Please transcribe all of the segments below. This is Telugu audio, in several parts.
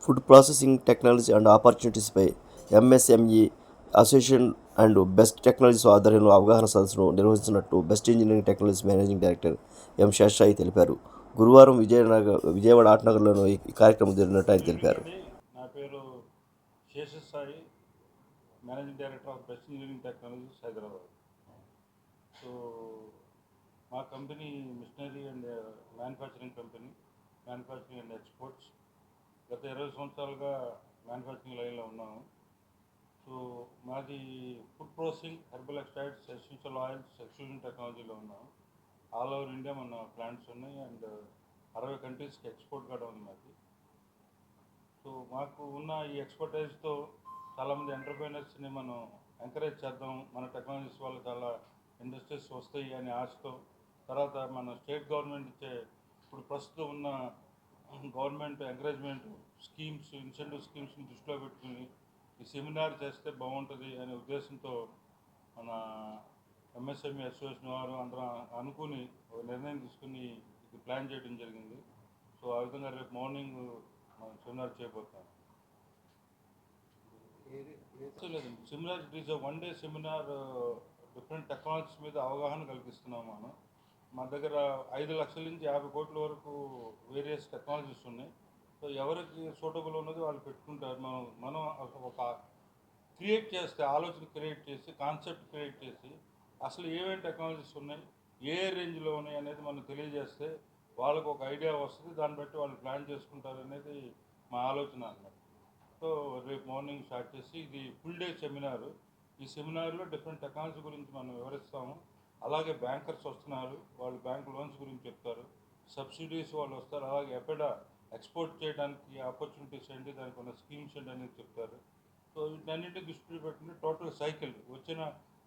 ఫుడ్ ప్రాసెసింగ్ టెక్నాలజీ అండ్ ఆపర్చునిటీస్పై MSME association and best technologies ఆధ్వర్యంలో అవగాహన సదస్సును నిర్వహిస్తున్నట్టు best engineering technologies managing director M Seshai తెలిపారు. గురువారం విజయవాడ ఆటనగర్లోనూ ఈ కార్యక్రమం జరిగినట్టు ఆయన తెలిపారు. నా పేరు Seshasai, managing director of best engineering technologies Hyderabad. So మా company machinery and manufacturing company, manufacturing and exports. గత 20 సంవత్సరాలుగా మ్యానుఫ్యాక్చరింగ్ లైన్లో ఉన్నాము. సో మాది food processing, herbal extracts, essential oils, extrusion టెక్నాలజీలో ఉన్నాము. ఆల్ ఓవర్ ఇండియా మన ప్లాంట్స్ ఉన్నాయి అండ్ 60 కంట్రీస్కి ఎక్స్పోర్ట్ కూడా ఉంది మాది. సో మాకు ఉన్న ఈ ఎక్స్పర్టైజ్తో చాలామంది ఎంటర్ప్రైనర్స్ని మనం ఎంకరేజ్ చేద్దాం, మన టెక్నాలజీస్ వల్ల చాలా ఇండస్ట్రీస్ వస్తాయి అనే ఆశతో, తర్వాత మన స్టేట్ గవర్నమెంట్ ఇచ్చే ఇప్పుడు ప్రస్తుతం ఉన్న గవర్నమెంట్ ఎంకరేజ్మెంట్ స్కీమ్స్, ఇన్సెంటివ్ స్కీమ్స్ని దృష్టిలో పెట్టుకుని ఈ సెమినార్ చేస్తే బాగుంటుంది అనే ఉద్దేశంతో మన ఎంఎస్ఎంఈ అసోసియేషన్ వారు అందరం అనుకుని ఒక నిర్ణయం తీసుకుని ఇది ప్లాన్ చేయడం జరిగింది. సో ఆ విధంగా రేపు మార్నింగ్ మనం సెమినార్ చేయబోతాం. లేదండి, seminar it is 1 day seminar. Different technologies మీద అవగాహన కల్పిస్తున్నాం మనం. మా దగ్గర 5 లక్షల నుంచి 50 కోట్ల వరకు వేరియస్ టెక్నాలజీస్ ఉన్నాయి. సో ఎవరికి సూటబుల్ ఉన్నది వాళ్ళు పెట్టుకుంటారు. మనం ఒక క్రియేట్ చేస్తే, ఆలోచన క్రియేట్ చేసి, కాన్సెప్ట్ క్రియేట్ చేసి అసలు ఏమేమి టెక్నాలజీస్ ఉన్నాయి, ఏ రేంజ్లో ఉన్నాయి అనేది మనం తెలియజేస్తే వాళ్ళకు ఒక ఐడియా వస్తుంది. దాన్ని బట్టి వాళ్ళు ప్లాన్ చేసుకుంటారు అనేది మా ఆలోచన అన్నమాట. సో రేపు మార్నింగ్ స్టార్ట్ చేసి ఇది ఫుల్ డే సెమినారు. ఈ సెమినార్లో డిఫరెంట్ టెక్నాలజీ గురించి మనం వివరిస్తాము. అలాగే బ్యాంకర్స్ వస్తున్నారు, వాళ్ళు బ్యాంక్ లోన్స్ గురించి చెప్తారు. సబ్సిడీస్ వాళ్ళు వస్తారు. అలాగే ఎక్కడ ఎక్స్పోర్ట్ చేయడానికి ఆపర్చునిటీస్ ఏంటి, దానికి ఉన్న స్కీమ్స్ ఏంటి అనేది చెప్తారు. సో వీటన్నింటి దృష్టిలో పెట్టుకుని టోటల్ సైకిల్ వచ్చిన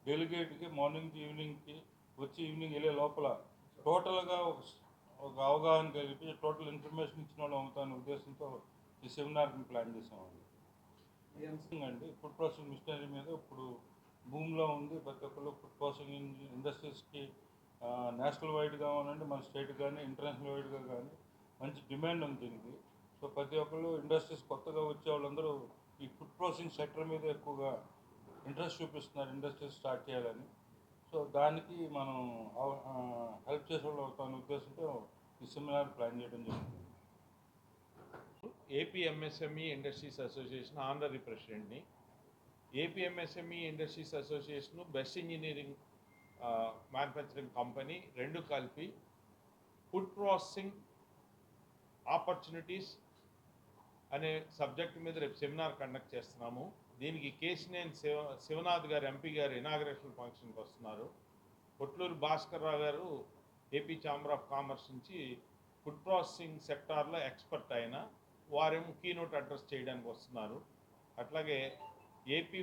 డెలిగేట్కి మార్నింగ్ ఈవినింగ్కి వచ్చి ఈవినింగ్ వెళ్ళే లోపల టోటల్గా ఒక అవగాహన కలిపి టోటల్ ఇన్ఫర్మేషన్ ఇచ్చిన వాళ్ళు అవుతానే ఉద్దేశంతో ఈ సెమినార్ని ప్లాన్ చేసామండి. అండి ఫుడ్ ప్రాసెసింగ్ మిషనరీ మీద ఇప్పుడు భూమిలో ఉంది. ప్రతి ఒక్కళ్ళు ఫుడ్ ప్రాసెసింగ్ ఇండస్ట్రీస్కి నేషనల్ వైడ్గా ఉనండి, మన స్టేట్ కానీ ఇంటర్నేషనల్ వైడ్గా కానీ మంచి డిమాండ్ ఉంది దీనికి. సో ప్రతి ఒక్కళ్ళు ఇండస్ట్రీస్ కొత్తగా వచ్చే వాళ్ళందరూ ఈ ఫుడ్ ప్రాసెసింగ్ సెక్టర్ మీద ఎక్కువగా ఇంట్రెస్ట్ చూపిస్తున్నారు, ఇండస్ట్రీస్ స్టార్ట్ చేయాలని. సో దానికి మనం హెల్ప్ చేసే వాళ్ళు అవుతామనే ఉద్దేశంతో ఈ సెమినార్ ప్లాన్ చేయడం జరిగింది. AP MSME industries association honorary ప్రెసిడెంట్ని. AP MSME industries association, best engineering manufacturing company రెండు కలిపి ఫుడ్ ప్రాసెసింగ్ ఆపర్చునిటీస్ అనే సబ్జెక్ట్ మీద రేపు సెమినార్ కండక్ట్ చేస్తున్నాము. దీనికి కేశినేని శివనాథ్ గారు, ఎంపీ గారు ఇనాగరేషన్ ఫంక్షన్కి వస్తున్నారు. కొట్లూరు భాస్కర్ రావు గారు ఏపీ ఛాంబర్ ఆఫ్ కామర్స్ నుంచి ఫుడ్ ప్రాసెసింగ్ సెక్టార్లో ఎక్స్పర్ట్ అయిన వారేమో కీనోట్ అడ్రస్ చేయడానికి వస్తున్నారు. అట్లాగే AP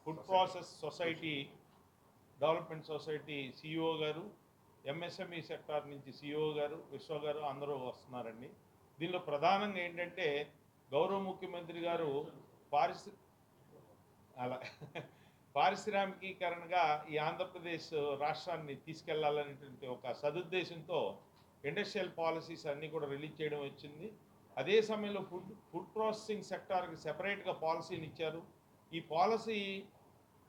food process society development society CEO గారు, ఎంఎస్ఎంఈ సెక్టార్ నుంచి సిఇఓ గారు, విశ్వ గారు అందరూ వస్తున్నారండి. దీనిలో ప్రధానంగా ఏంటంటే గౌరవ ముఖ్యమంత్రి గారు పారిశ్రామికీకరణగా ఈ ఆంధ్రప్రదేశ్ రాష్ట్రాన్ని తీసుకెళ్లాలనేటువంటి ఒక సదుద్దేశంతో ఇండస్ట్రియల్ పాలసీస్ అన్నీ కూడా రిలీజ్ చేయడం వచ్చింది. అదే సమయంలో ఫుడ్ ప్రాసెసింగ్ సెక్టార్కి సెపరేట్గా పాలసీని ఇచ్చారు. ఈ పాలసీ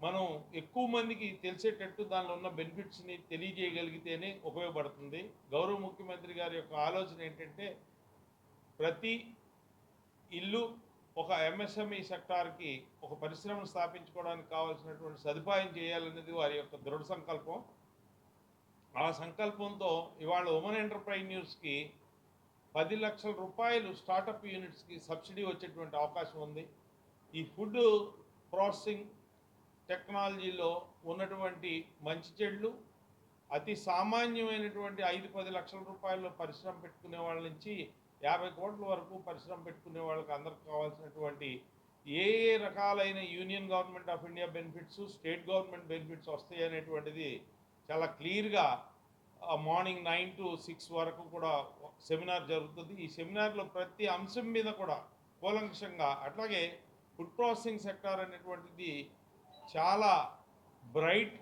మనం ఎక్కువ మందికి తెలిసేటట్టు దానిలో ఉన్న బెనిఫిట్స్ని తెలియజేయగలిగితేనే ఉపయోగపడుతుంది. గౌరవ ముఖ్యమంత్రి గారి యొక్క ఆలోచన ఏంటంటే ప్రతి ఇల్లు ఒక ఎంఎస్ఎంఈ సెక్టార్కి ఒక పరిశ్రమను స్థాపించుకోవడానికి కావాల్సినటువంటి సదుపాయం చేయాలనేది వారి యొక్క దృఢ సంకల్పం. ఆ సంకల్పంతో ఇవాళ ఉమెన్ ఎంటర్ప్రైన్యూర్స్కి 10 లక్షల రూపాయలు స్టార్టప్ యూనిట్స్కి సబ్సిడీ వచ్చేటువంటి అవకాశం ఉంది. ఈ ఫుడ్ ప్రాసెసింగ్ టెక్నాలజీలో ఉన్నటువంటి మంచి చెడులు, అతి సామాన్యమైనటువంటి 5-10 లక్షల రూపాయలు పరిశ్రమ పెట్టుకునే వాళ్ళ నుంచి 50 కోట్ల వరకు పరిశ్రమ పెట్టుకునే వాళ్ళకి అందరికి కావాల్సినటువంటి ఏ రకాలైన union government of India benefits, state government benefits వస్తాయి అనేటువంటిది చాలా క్లియర్గా మార్నింగ్ 9 to 6 వరకు కూడా సెమినార్ జరుగుతుంది. ఈ సెమినార్లో ప్రతి అంశం మీద కూడా కూలంకషంగా, అట్లాగే ఫుడ్ ప్రాసెసింగ్ సెక్టార్ అనేటువంటిది చాలా బ్రైట్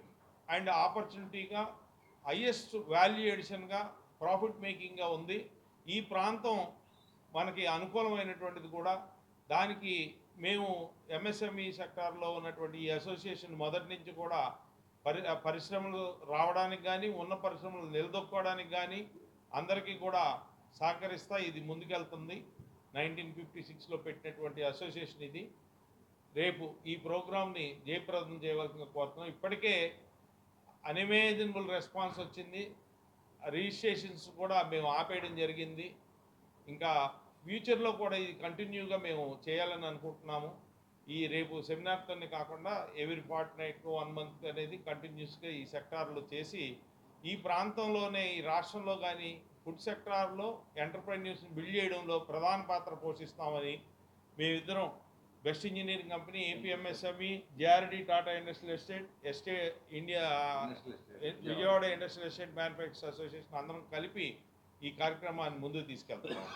అండ్ ఆపర్చునిటీగా, హయ్యెస్ట్ వాల్యూ ఎడిషన్గా, ప్రాఫిట్ మేకింగ్గా ఉంది. ఈ ప్రాంతం మనకి అనుకూలమైనటువంటిది కూడా. దానికి మేము ఎంఎస్ఎంఈ సెక్టార్లో ఉన్నటువంటి ఈ అసోసియేషన్ మొదటి నుంచి కూడా పరిశ్రమలు రావడానికి కానీ, ఉన్న పరిశ్రమలు నిలదొక్కోవడానికి కానీ అందరికీ కూడా సహకరిస్తా ఇది ముందుకెళ్తుంది. 1956లో పెట్టినటువంటి అసోసియేషన్ ఇది. రేపు ఈ ప్రోగ్రామ్ని జయప్రదం చేయవలసిందిగా కోరుతున్నాం. ఇప్పటికే అన్ఇమేజినబుల్ రెస్పాన్స్ వచ్చింది. రిజిస్ట్రేషన్స్ కూడా మేము ఆపేయడం జరిగింది. ఇంకా ఫ్యూచర్లో కూడా ఇది కంటిన్యూగా మేము చేయాలని అనుకుంటున్నాము. ఈ రేపు సెమినార్తోనే కాకుండా ఎవ్రీ ఫార్ట్ నైట్ 1 మంత్ అనేది కంటిన్యూస్గా ఈ సెక్టార్లో చేసి ఈ ప్రాంతంలోనే ఈ రాష్ట్రంలో కానీ ఫుడ్ సెక్టార్లో ఎంటర్ప్రెన్యూర్స్ని బిల్డ్ చేయడంలో ప్రధాన పాత్ర పోషిస్తామని మేమిద్దరం best engineering company, APMSME, JRD, Tata industrial estate India, Vijayawada industrial estate manufacturers association అందరం కలిపి ఈ కార్యక్రమాన్ని ముందుకు తీసుకెళ్తున్నాం.